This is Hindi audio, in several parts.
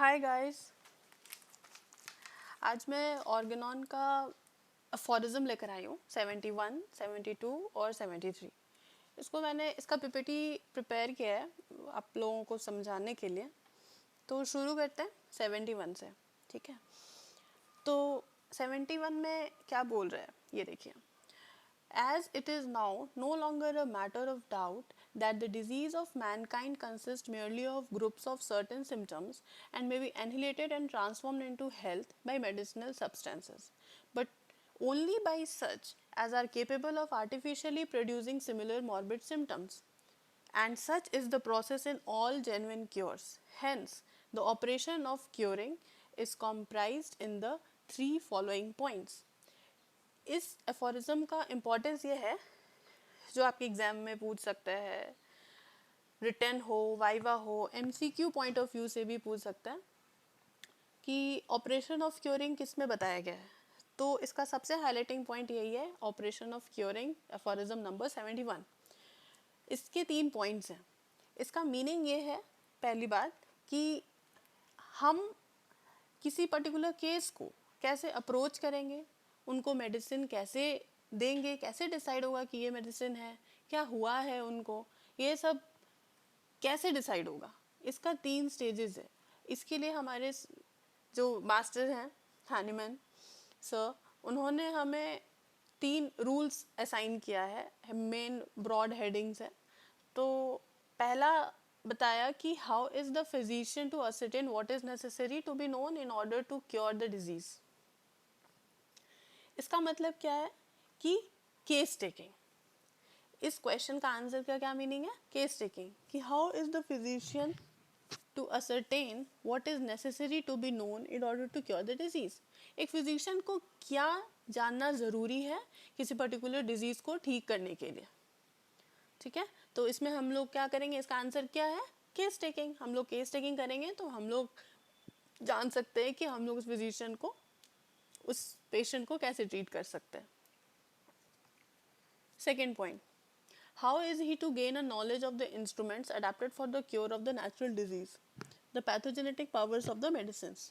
Hi guys. आज मैं ऑर्गेनॉन का अफोरिज्म लेकर आई हूँ 71, 72 और 73। इसको मैंने इसका पीपीटी प्रिपेयर किया है आप लोगों को समझाने के लिए। तो शुरू करते हैं 71 से, ठीक है। तो 71 में क्या बोल रहा है ये देखिए। As it is now no longer a matter of doubt that the disease of mankind consists merely of groups of certain symptoms and may be annihilated and transformed into health by medicinal substances, but only by such as are capable of artificially producing similar morbid symptoms. And such is the process in all genuine cures. Hence, the operation of curing is comprised in the three following points. इस एफोरिज्म का इम्पोर्टेंस ये है जो आपके एग्जाम में पूछ सकता है, रिटन हो, वाइवा हो, एमसीक्यू पॉइंट ऑफ व्यू से भी पूछ सकता है कि ऑपरेशन ऑफ क्योरिंग किस में बताया गया है। तो इसका सबसे हाईलाइटिंग पॉइंट यही है, operation of curing aphorism number 71। इसके 3 पॉइंट्स हैं। इसका मीनिंग ये है, पहली बात, कि हम किसी पर्टिकुलर केस को कैसे अप्रोच करेंगे, उनको मेडिसिन कैसे देंगे, कैसे डिसाइड होगा कि ये मेडिसिन है, क्या हुआ है उनको, ये सब कैसे डिसाइड होगा। इसका 3 स्टेजेस है। इसके लिए हमारे जो मास्टर हैं हानीमैन सर, उन्होंने हमें 3 रूल्स असाइन किया है, मेन ब्रॉड हेडिंग्स है। तो पहला बताया कि how is the physician to ascertain what is necessary to be known in order to cure the disease. इसका मतलब क्या है कि केस टेकिंग। इस क्वेश्चन का आंसर का क्या मीनिंग है, केस टेकिंग, कि how is the physician to ascertain what is necessary to be known in order to cure the disease. एक फिजिशियन को क्या जानना ज़रूरी है किसी पर्टिकुलर डिजीज को ठीक करने के लिए, ठीक है। तो इसमें हम लोग क्या करेंगे, इसका आंसर क्या है, केस टेकिंग। हम लोग केस टेकिंग करेंगे तो हम लोग जान सकते हैं कि हम लोग उस फिजिशियन को, उस पेशेंट को कैसे ट्रीट कर सकते हैं। Second point, how is he to gain a knowledge of the instruments adapted for the cure of the natural disease, the pathogenetic powers of the medicines।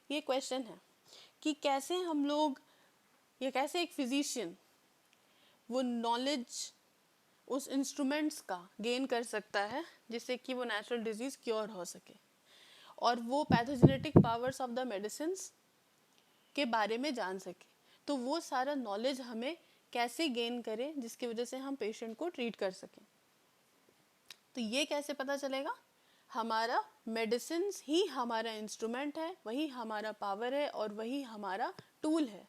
ये क्वेश्चन है कि कैसे हम लोग, या कैसे एक फिजिशियन वो नॉलेज उस इंस्ट्रूमेंट्स का गेन कर सकता है जिससे कि वो नेचुरल डिजीज क्योर हो सके, और वो pathogenetic powers of the medicines के बारे में जान सके। तो वो सारा नॉलेज हमें कैसे गेन करें जिसकी वजह से हम पेशेंट को ट्रीट कर सकें। तो ये कैसे पता चलेगा, हमारा मेडिसिन्स ही हमारा इंस्ट्रूमेंट है, वही हमारा पावर है और वही हमारा टूल है।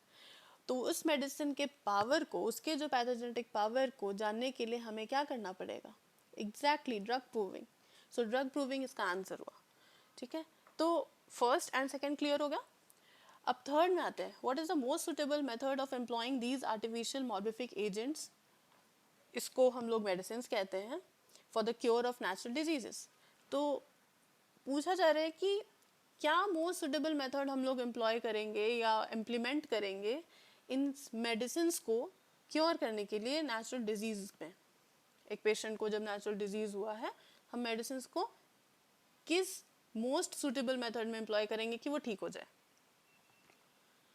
तो उस मेडिसिन के पावर को, उसके जो पैथोजेनेटिक पावर को जानने के लिए हमें क्या करना पड़ेगा, exactly drug proving. So drug proving इसका आंसर हुआ, ठीक है। तो फर्स्ट एंड सेकेंड क्लियर हो गया। अब थर्ड में आते हैं, what is the most suitable method of employing these artificial morbific agents. इसको हम लोग मेडिसिन कहते हैं, for the cure of natural diseases. तो पूछा जा रहा है कि क्या मोस्ट सुटेबल मेथड हम लोग एम्प्लॉय करेंगे या इम्प्लीमेंट करेंगे इन मेडिसिन को क्योर करने के लिए नेचुरल डिजीज में। एक पेशेंट को जब नेचुरल डिजीज हुआ है, हम मेडिसिन को किस मोस्ट सुटेबल मेथड में एम्प्लॉय करेंगे कि वो ठीक हो जाए।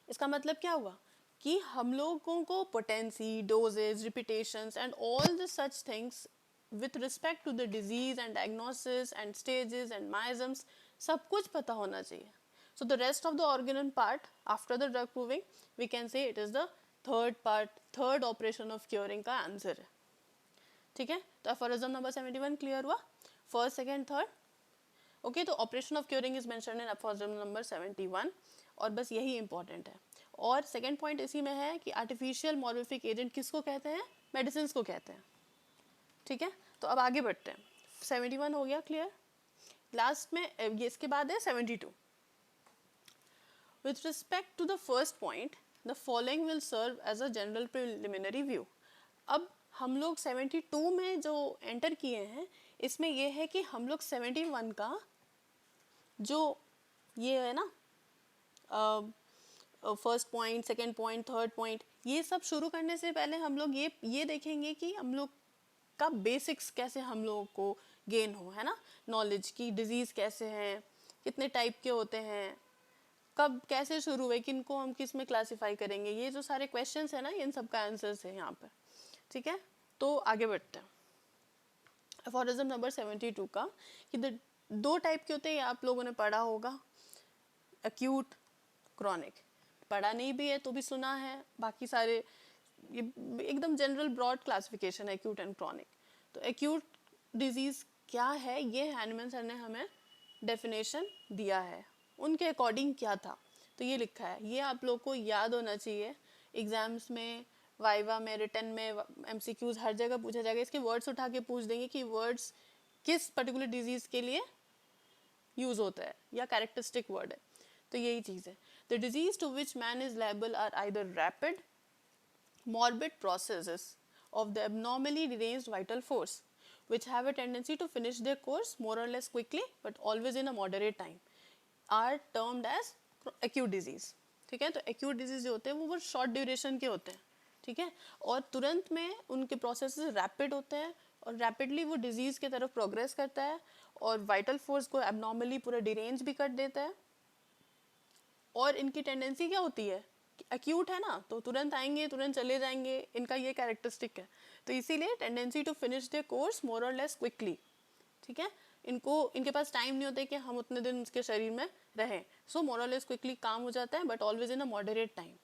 इसका मतलब क्या हुआ कि हम लोगों को potency, doses, repetitions and all the such things with respect to the disease and diagnosis and stages and mechanisms सब कुछ पता होना चाहिए। So the rest of the organ part after the drug proving we can say it is the third part, third operation of curing का आंसर है, ठीक है। तो aphorism number 71 क्लियर हुआ, फर्स्ट सेकेंड थर्ड। ओके, तो operation of curing is mentioned in aphorism number 71 और बस यही इंपॉर्टेंट है। और सेकेंड पॉइंट इसी में है कि आर्टिफिशियल मॉर्बिफिक एजेंट किसको कहते हैं, मेडिसिन को कहते हैं, ठीक है। तो अब आगे बढ़ते हैं, 71 हो गया क्लियर। लास्ट में ये इसके बाद है 72। With respect to the first point the following will serve as a general preliminary view. अब हम लोग 72 में जो एंटर किए हैं, इसमें ये है कि हम लोग 71 का जो ये है ना, first point, second point, third point, ये सब शुरू करने से पहले हम लोग ये देखेंगे कि हम लोग का बेसिक्स कैसे हम लोगों को गेन हो, है ना, नॉलेज की, डिजीज़ कैसे हैं, कितने टाइप के होते हैं, कब कैसे शुरू हुए, किनको हम किस में क्लासीफाई करेंगे, ये जो सारे क्वेश्चंस है ना, इन सब का आंसर्स है यहाँ पर, ठीक है। तो आगे बढ़ते हैं। अफोरिज्म नंबर 72 का कि दो टाइप के होते हैं, ये आप लोगों ने पढ़ा होगा, एक्यूट, क्रॉनिक। पढ़ा नहीं भी है तो भी सुना है, बाकी सारे ये एकदम जनरल ब्रॉड क्लासिफिकेशन है एक्यूट एंड क्रॉनिक। तो एक्यूट डिजीज क्या है, ये हैनमन सर ने हमें डेफिनेशन दिया है, उनके अकॉर्डिंग क्या था, तो ये लिखा है, ये आप लोग को याद होना चाहिए। एग्जाम्स में, वाइवा में, रिटन में, एमसीक्यूज हर जगह पूछा जाएगा। इसके वर्ड्स उठा के पूछ देंगे कि वर्ड्स किस पर्टिकुलर डिजीज के लिए यूज होता है या कैरेक्टरिस्टिक वर्ड है, तो यही चीज है। The disease to which man is liable are either rapid morbid processes of the abnormally deranged vital force which have a tendency to finish their course more or less quickly but always in a moderate time are termed as acute disease। ठीक है, तो acute disease जो होते हैं वो short duration के होते हैं, ठीक है, और तुरंत में उनके प्रोसेसेस रैपिड होते हैं और रैपिडली वो डिजीज की तरफ प्रोग्रेस करता है और वाइटल फोर्स को एबनॉर्मली पूरा डिरेंज भी कर देता है। और इनकी टेंडेंसी क्या होती है, एक्यूट है ना, तो तुरंत आएंगे तुरंत चले जाएंगे, इनका ये कैरेक्टरिस्टिक है। तो इसीलिए tendency to finish the course more और लेस क्विकली, ठीक है, इनके पास टाइम नहीं होता कि हम उतने दिन उसके शरीर में रहें, सो मोर और लेस क्विकली काम हो जाता है, but always in a moderate time,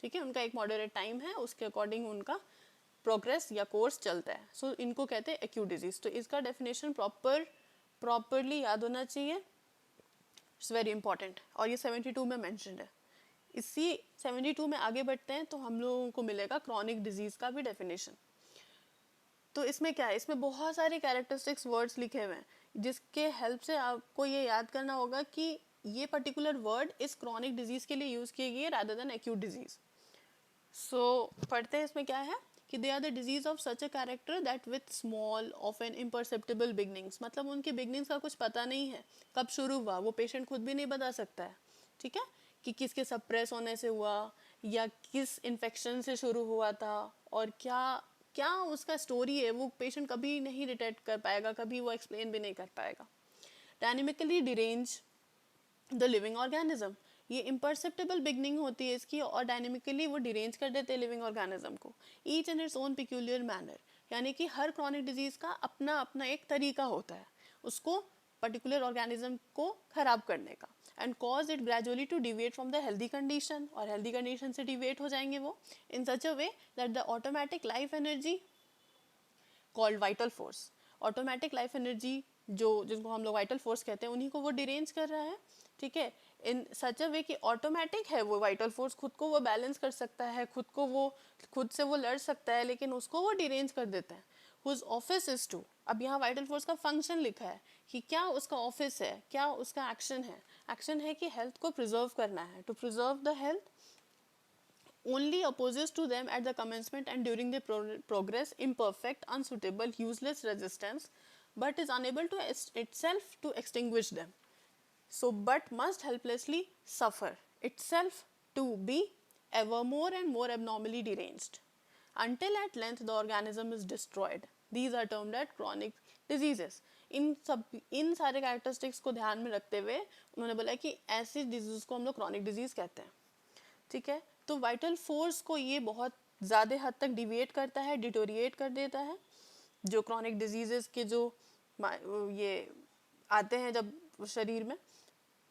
ठीक है, उनका एक मॉडरेट टाइम है, उसके अकॉर्डिंग उनका प्रोग्रेस या कोर्स चलता है। सो इनको कहते हैं एक्यूट डिजीज। तो इसका डेफिनेशन प्रॉपरली याद होना चाहिए, इट्स वेरी इंपॉर्टेंट, और ये 72 में मैंशनड है। इसी 72 में आगे बढ़ते हैं तो हम लोगों को मिलेगा क्रॉनिक डिजीज का भी डेफिनेशन। तो इसमें क्या है, इसमें बहुत सारे कैरेक्टरिस्टिक्स वर्ड्स लिखे हुए हैं जिसके हेल्प से आपको ये याद करना होगा कि ये पर्टिकुलर वर्ड इस क्रॉनिक डिजीज के लिए यूज किए गए rather than acute disease. So पढ़ते हैं इसमें क्या है कि they are the disease of such a character that with small of an imperceptible beginnings, मतलब उनके बिगनिंग्स का कुछ पता नहीं है, कब शुरू हुआ वो पेशेंट खुद भी नहीं बता सकता है, ठीक है, कि किसके सप्रेस होने से हुआ या किस इन्फेक्शन से शुरू हुआ था और क्या क्या उसका स्टोरी है, वो पेशेंट कभी नहीं डिटेक्ट कर पाएगा, कभी वो एक्सप्लेन भी नहीं कर पाएगा। Dynamically derange the living organism, ये इम्परसेप्टेबल बिगनिंग होती है इसकी और डायनेमिकली वो डिरेंज कर देते हैं लिविंग ऑर्गेनिज्म को, each in its own peculiar manner, यानी कि हर क्रॉनिक डिजीज का अपना अपना एक तरीका होता है उसको पर्टिकुलर ऑर्गेनिज्म को खराब करने का, and cause it gradually to deviate from the healthy condition, और हेल्दी कंडीशन से डिविएट हो जाएंगे वो in such a way that the automatic life energy called vital force, automatic life energy जो जिनको हम लोग वाइटल फोर्स कहते हैं उन्हीं को वो डिरेंज कर रहा है, ठीक है, इन सच अ वे कि ऑटोमेटिक है वो वाइटल फोर्स, खुद को वो बैलेंस कर सकता है, खुद से वो लड़ सकता है, लेकिन उसको वो डिरेंज कर देता है। हुज ऑफिस इज टू, अब यहाँ वाइटल फोर्स का फंक्शन लिखा है कि क्या उसका ऑफिस है, क्या उसका एक्शन है कि हेल्थ को प्रिजर्व करना है, to preserve the health only opposes to them at the commencement and during the progress imperfect, unsuitable, useless resistance, but is unable to itself to extinguish them. So, but must helplessly suffer itself to be ever more and more abnormally deranged until at length the organism is destroyed. These are termed as chronic diseases. इन सारे कैरेक्टरिस्टिक्स को ध्यान में रखते हुए उन्होंने बोला कि ऐसी डिजीज को हम लोग क्रॉनिक डिजीज कहते हैं, ठीक है। तो वाइटल फोर्स को ये बहुत ज़्यादा हद तक डिविएट करता है, डिटोरिएट कर देता है, जो क्रॉनिक डिजीजेस के जो ये आते हैं जब शरीर में,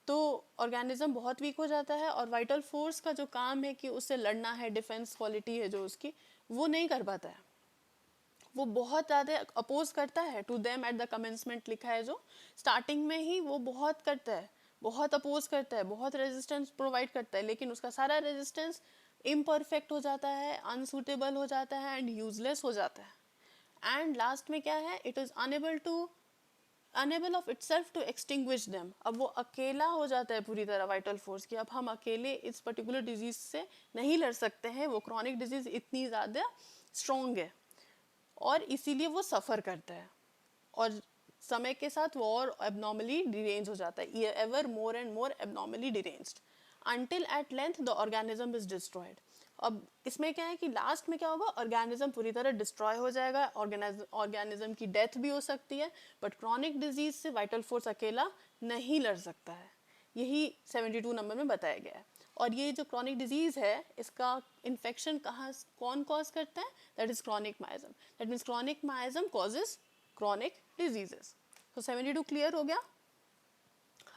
तो ऑर्गेनिज्म बहुत वीक हो जाता है और वाइटल फोर्स का जो काम है कि उससे लड़ना है, डिफेंस क्वालिटी है जो उसकी, वो नहीं कर पाता है, वो बहुत ज़्यादा अपोज करता है to them at the commencement, लिखा है जो स्टार्टिंग में ही वो बहुत करता है, बहुत अपोज करता है, बहुत रेजिस्टेंस प्रोवाइड करता है, लेकिन उसका सारा रेजिस्टेंस इम्परफेक्ट हो जाता है, अनसूटेबल हो जाता है एंड यूजलेस हो जाता है। एंड लास्ट में क्या है, it is unable of itself to extinguish them, अब वो अकेला हो जाता है पूरी तरह वाइटल फोर्स की, अब हम अकेले इस पर्टिकुलर डिजीज से नहीं लड़ सकते हैं, वो क्रॉनिक डिजीज इतनी ज़्यादा स्ट्रॉन्ग है और इसीलिए वो सफ़र करता है और समय के साथ वो और एबनॉर्मली डिरेंज हो जाता है, ever more and more abnormally deranged until at length the organism is destroyed। अब इसमें क्या है कि लास्ट में क्या होगा, ऑर्गेनिज्म पूरी तरह डिस्ट्रॉय हो जाएगा, ऑर्गेनिज्म की डेथ भी हो सकती है, बट क्रॉनिक डिजीज से वाइटल फोर्स अकेला नहीं लड़ सकता है, यही 72 नंबर में बताया गया है। और ये जो क्रॉनिक डिजीज है इसका इन्फेक्शन कौन कॉज करता है? That is chronic miasm. That means chronic miasm causes chronic diseases. तो 72 क्लियर हो गया।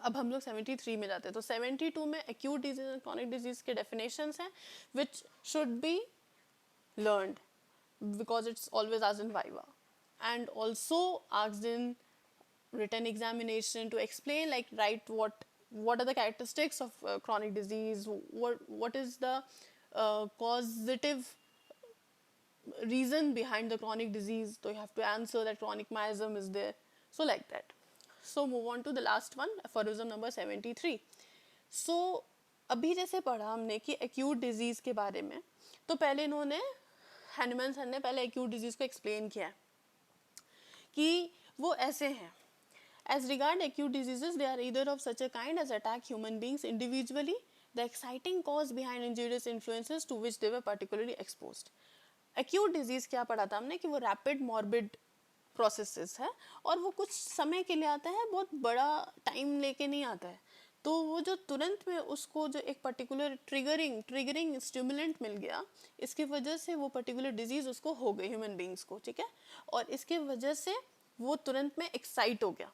अब हम लोग 73 में जाते हैं। तो 72 में acute disease and chronic disease के डेफिनेशंस हैं which should be learned because it's always asked in viva and also asked in written examination to explain, like write what are the characteristics of chronic disease, what is the causative reason behind the chronic disease. So you have to answer that chronic miasm is there, so like that. So move on to the last one, aphorism number 73. So अभी जैसे पढ़ा हमने कि acute disease के बारे में, तो पहले इन्होंने हैनिमन सर ने पहले acute disease को explain किया कि वो ऐसे हैं. As regard acute diseases, they are either of such a kind as attack human beings individually, the exciting cause behind injurious influences to which they were particularly exposed. Acute disease क्या पढ़ा था हमने कि वो rapid morbid processes है और वो कुछ समय के लिए आता है, बहुत बड़ा टाइम लेके नहीं आता है. तो वो जो तुरंत में उसको जो एक पर्टिकुलर ट्रिगरिंग स्टिमुलेंट मिल गया, इसकी वजह से वो पर्टिकुलर डिजीज उसको हो गई ह्यूमन बींग्स को, ठीक है. और इसके वजह से वो तुरंत में एक्साइट हो गया,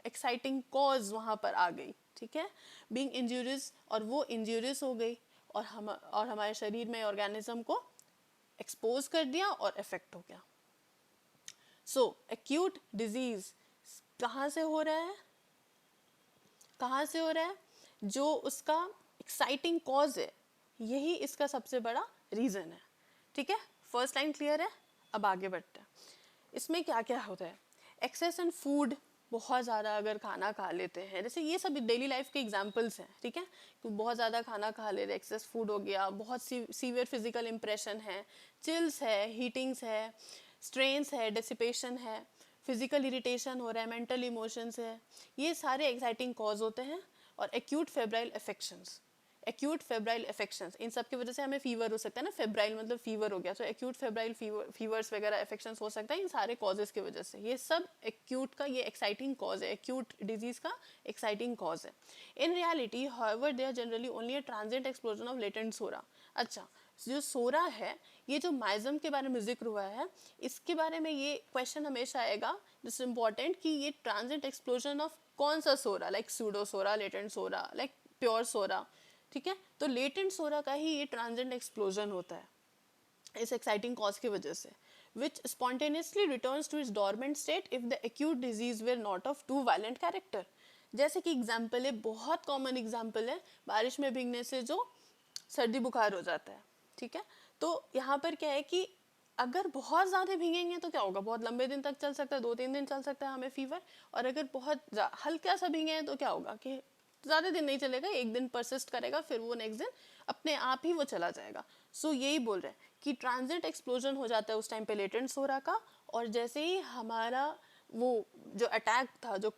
एक्साइटिंग कॉज वहाँ पर आ गई, ठीक है, बीइंग इंजूरियस, और वो इंजूरियस हो गई और हमारे शरीर में ऑर्गेनिज्म को एक्सपोज कर दिया और इफेक्ट हो गया. सो एक्यूट डिजीज कहाँ से हो रहा है? कहाँ से हो रहा है? जो उसका एक्साइटिंग कॉज है, यही इसका सबसे बड़ा रीजन है, ठीक है. फर्स्ट लाइन क्लियर है. अब आगे बढ़ते हैं. इसमें क्या क्या होता है? एक्सेस इन फूड, बहुत ज़्यादा अगर खाना खा लेते हैं, जैसे ये सब डेली लाइफ के एग्जांपल्स हैं, ठीक है, कि बहुत ज़्यादा खाना खा ले रहे, एक्सेस फूड हो गया, बहुत सीवियर फिजिकल इम्प्रेशन है, चिल्स है, हीटिंग्स है, स्ट्रेन्स है, डिसिपेशन है, फिजिकल इरिटेशन हो रहा है, मेंटल इमोशंस है, ये सारे एक्साइटिंग कॉज होते हैं. और acute febrile affections, acute febrile affections, इन सब की वजह से हमें फीवर हो सकता है ना, फेब्राइल मतलब फीवर हो गया, तो एक्यूट फेब्राइल फीवर्स वगैरह अफेक्शंस हो सकता है इन सारे कॉजेज की वजह से. ये सब एक्यूट का ये एक्साइटिंग कॉज है, एक्यूट डिजीज का एक्साइटिंग कॉज है. In reality however they are generally only a transient explosion of latent psora. अच्छा, जो सोरा है, ये जो माइजम के बारे में जिक्र हुआ है, इसके बारे में ये क्वेश्चन हमेशा आएगा, दिस इम्पॉर्टेंट, कि ये ट्रांजिएंट एक्सप्लोजन ऑफ कौन सा सोरा, लाइक सूडो सोरा, लेटेंट सोरा, लाइक प्योर सोरा, ठीक है. तो लेटेंट सोरा का ही ये ट्रांजिएंट एक्सप्लोजन होता है इस एक्साइटिंग कॉज की वजह से, which spontaneously returns to its dormant state if the acute disease were not of too violent character. जैसे कि एग्जाम्पल है, बहुत कॉमन एग्जाम्पल है, बारिश में भीगने से जो सर्दी बुखार हो जाता है, ठीक है. तो यहाँ पर क्या है कि अगर बहुत ज़्यादा भीगेंगे तो क्या होगा, बहुत लंबे दिन तक चल सकता है, 2-3 दिन चल सकता है हमें फीवर. और अगर बहुत हल्का सा भीगे हैं तो क्या होगा कि ज़्यादा दिन नहीं चलेगा, एक दिन परसिस्ट करेगा, फिर वो नेक्स्ट दिन अपने आप ही वो चला जाएगा. सो यही बोल रहे हैं कि ट्रांजिएंट एक्सप्लोजन हो जाता है उस टाइम पे लेटेंट सोरा का, और जैसे ही हमारा वो जो अटैक था, जो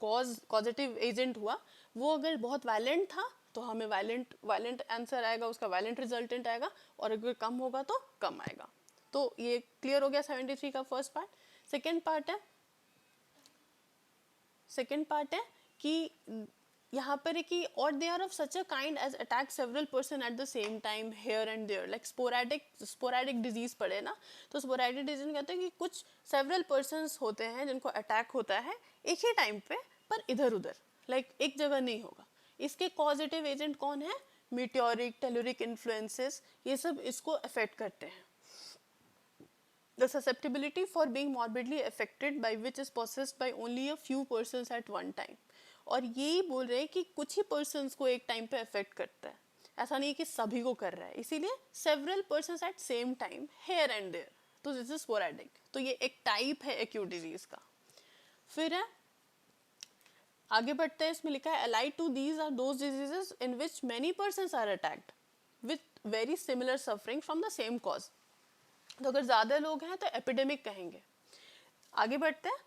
कॉजेटिव एजेंट हुआ, वो अगर बहुत वायलेंट था तो हमें वायलेंट आंसर आएगा, उसका वायलेंट रिजल्टेंट आएगा, और अगर कम होगा तो कम आएगा. तो ये क्लियर हो गया 73 का फर्स्ट पार्ट. सेकेंड पार्ट है कि यहाँ पर है कि और they are of such a kind as attack several person at the same time here and there, like sporadic disease पड़े ना, तो स्पोरैडिक डिजीज कहते हैं कि कुछ सेवरल पर्सन्स होते हैं जिनको अटैक होता है एक ही टाइम पे, पर इधर उधर, लाइक एक जगह नहीं होगा. इसके कॉजेटिव एजेंट कौन है? मीटियोरिक, टेलुरिक इन्फ्लुएंसेस, ये सब इसको अफेक्ट करते हैं. The susceptibility for being morbidly affected by which is possessed by only a few persons at one time. और यही बोल रहे हैं कि कुछ ही persons को एक टाइम पे अफेक्ट करता है, ऐसा नहीं कि सभी को कर रहा है, इसीलिए several persons at same time here and there. तो this is sporadic. तो ये एक टाइप है एक्यूट डिजीज का. फिर है आगे बढ़ते हैं, इसमें लिखा है allied to these are those diseases in which many persons are attacked with very similar suffering from the same cause. तो अगर ज़्यादा लोग हैं तो एपिडेमिक कहेंगे. आगे बढ़ते हैं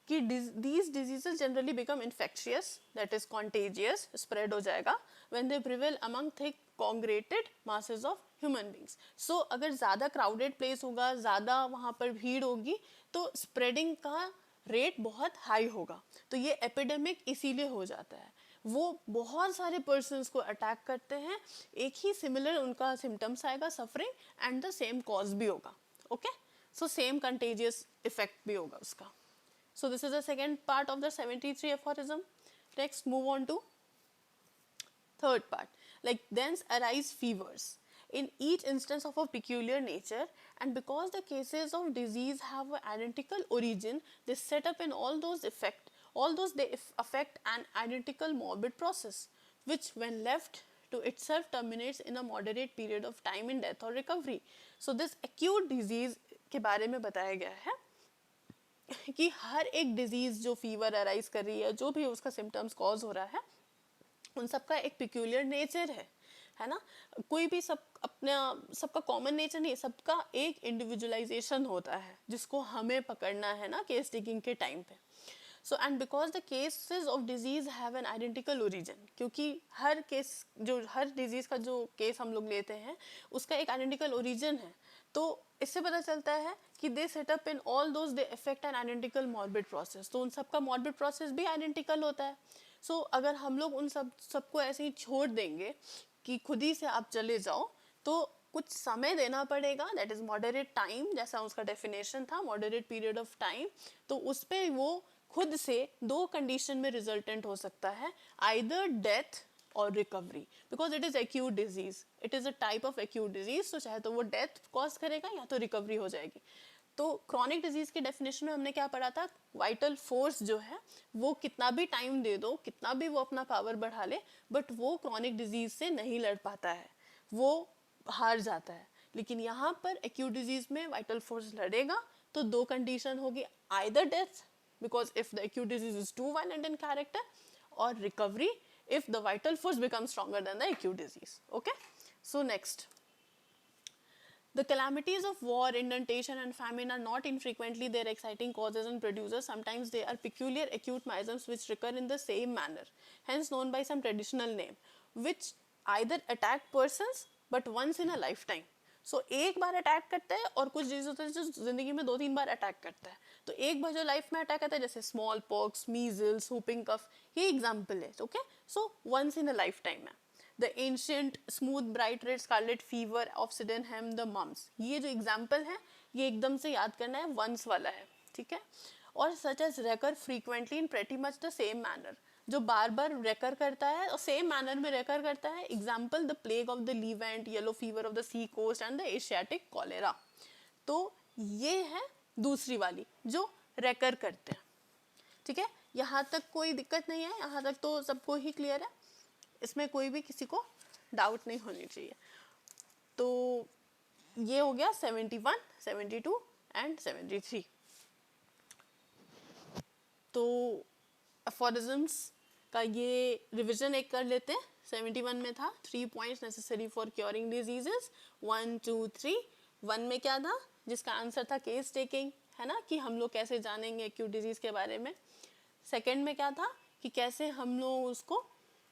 कि these diseases generally become infectious, that is contagious, spread हो जाएगा when they prevail among thick congregated masses of human beings. So अगर ज़्यादा crowded place होगा, ज़्यादा वहाँ पर भीड़ होगी, तो spreading का रेट बहुत हाई होगा, तो ये एपिडेमिक इसीलिए हो जाता है. वो बहुत सारे पर्सन्स को अटैक करते हैं, एक ही सिमिलर उनका सिम्टम्स आएगा, suffering, and the same cause भी होगा. Okay, so same contagious effect भी होगा उसका. So this is the second part of the 73 aphorism. Next, move on to third part. Like, thence arise fevers in each instance of a peculiar nature, and because the cases of disease have an identical origin, they set up in all those they affect an identical morbid process, which when left to itself terminates in a moderate period of time in death or recovery. So this acute disease के बारे में बताया गया है कि हर एक डिजीज जो फीवर अराइज कर रही है, जो भी उसका सिम्टम्स कॉज हो रहा है, उन सबका एक पिक्यूलियर नेचर है ना. कोई भी सबका कॉमन नेचर नहीं, सबका एक इंडिविजुअलाइजेशन होता है जिसको हमें पकड़ना है ना केस टेकिंग के टाइम पे. So and because the cases of disease have an identical origin, क्योंकि हर डिजीज का जो केस हम लोग लेते हैं उसका एक आइडेंटिकल ओरिजिन है, तो इससे पता चलता है कि they setup in all those they effect an identical morbid process. तो उन सबका मॉर्बिड प्रोसेस भी आइडेंटिकल होता है. सो अगर हम लोग उन सबको ऐसे ही छोड़ देंगे कि खुद ही से आप चले जाओ, तो कुछ समय देना पड़ेगा, दैट इज मॉडरेट टाइम, जैसा उसका डेफिनेशन था, मॉडरेट पीरियड ऑफ टाइम. तो उस पर वो खुद से दो कंडीशन में रिजल्टेंट हो सकता है, आइदर डेथ और recovery, because it is acute disease, it is a type of acute disease. तो चाहे तो वो डेथ कॉज करेगा या तो रिकवरी हो जाएगी. तो क्रॉनिक डिजीज के डेफिनेशन में हमने क्या पढ़ा था, वाइटल फोर्स जो है वो कितना भी टाइम दे दो, कितना भी वो अपना पावर बढ़ा ले, बट वो क्रॉनिक डिजीज से नहीं लड़ पाता है, वो हार जाता है. लेकिन यहाँ पर एक्यूट डिजीज में वाइटल फोर्स लड़ेगा, तो दो कंडीशन होगी, either death because if the acute disease is too violent in character, or recovery if the vital force becomes stronger than the acute disease. Okay, so next, the calamities of war, inundation and famine are not infrequently their exciting causes and producers. Sometimes they are peculiar acute miasms which recur in the same manner, hence known by some traditional name, which either attack persons but once in a lifetime. सो एक बार अटैक करता है, और कुछ डिजीज होता है जो जिंदगी में 2-3 बार अटैक करता है. तो एक बार जो लाइफ में अटैक करता है, जैसे smallpox, measles, whooping cough, ये एग्जांपल है. Okay, so once in a life time है. The ancient smooth bright red scarlet fever of Sydenham, the mumps, ये जो एग्जांपल है ये एकदम से याद करना है, वंस वाला है. ठीक है, और such as recur frequently in pretty much the same manner, जो बार बार रेकर करता है और सेम मैनर में रेकर करता है. Example, the plague of the Levant, yellow fever of the sea coast and the Asiatic cholera. तो ये है दूसरी वाली जो रेकर करते हैं. ठीक है, यहाँ तक कोई दिक्कत नहीं है, यहाँ तक तो सबको ही क्लियर है, इसमें कोई भी किसी को डाउट नहीं होनी चाहिए. तो ये हो गया 71, 72 एंड 73. तो अफोरिज्म्स का ये रिवीजन एक कर लेते हैं. 71 में था 3 points necessary for curing diseases, 1 2 3. 1 में क्या था, जिसका आंसर था केस टेकिंग, है ना, कि हम लोग कैसे जानेंगे एक्यूट डिजीज के बारे में. सेकंड में क्या था कि कैसे हम लोग उसको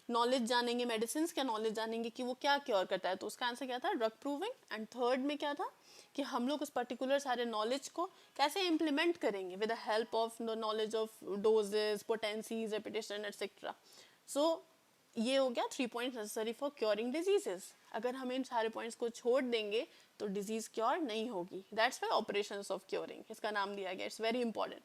नॉलेज जानेंगे, मेडिसिन का नॉलेज जानेंगे कि वो क्या क्योर करता है, तो उसका आंसर क्या था, ड्रग प्रूविंग. एंड थर्ड में क्या था कि हम लोग उस पर्टिकुलर सारे नॉलेज को कैसे इम्प्लीमेंट करेंगे with the help of the knowledge of doses, potencies, repetition etcetera. So ये हो गया 3 points necessary for curing diseases. अगर हम इन सारे पॉइंट्स को छोड़ देंगे तो डिजीज क्योर नहीं होगी. That's why operations of curing इसका नाम दिया गया. It's very important.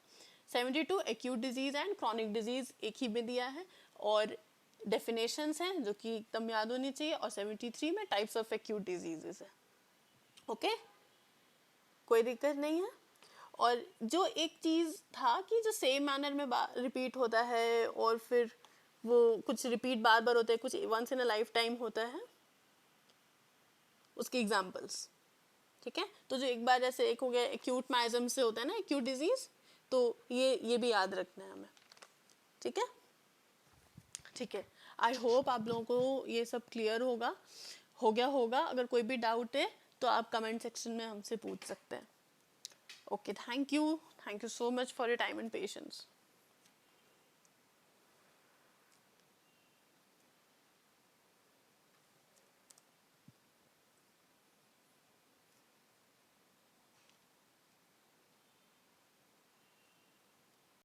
72 acute disease and chronic disease एक ही में दिया है, और डेफिनेशंस हैं जो कि एकदम याद होनी चाहिए, और 73 में टाइप्स ऑफ एक्यूट डिजीजेस है. ओके, कोई दिक्कत नहीं है. और जो एक चीज़ था कि जो सेम मैनर में रिपीट होता है, और फिर वो कुछ रिपीट बार बार होते हैं, कुछ once in a life time होता है, उसके एग्जांपल्स. ठीक है, तो जो एक बार जैसे एक हो गया एक्यूट माइजम से होता है ना एक्यूट डिजीज, तो ये भी याद रखना है हमें. ठीक है, ठीक है. आई होप आप लोगों को ये सब क्लियर हो गया होगा. अगर कोई भी डाउट है तो आप कमेंट सेक्शन में हमसे पूछ सकते हैं. Okay, thank you so much for your time and patience.